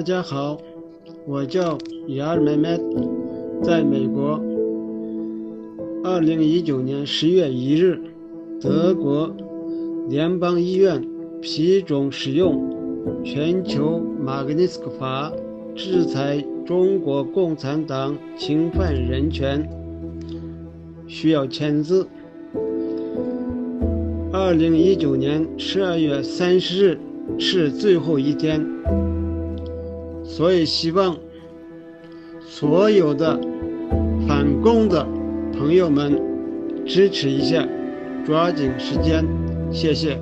大家好，我叫雅尔梅梅，在美国。2019年10月1日，德国联邦议院批准使用全球马格尼斯克法制裁中国共产党侵犯人权，需要签字。2019年12月30日是最后一天，所以希望所有的反共的朋友们支持一下，抓紧时间，谢谢。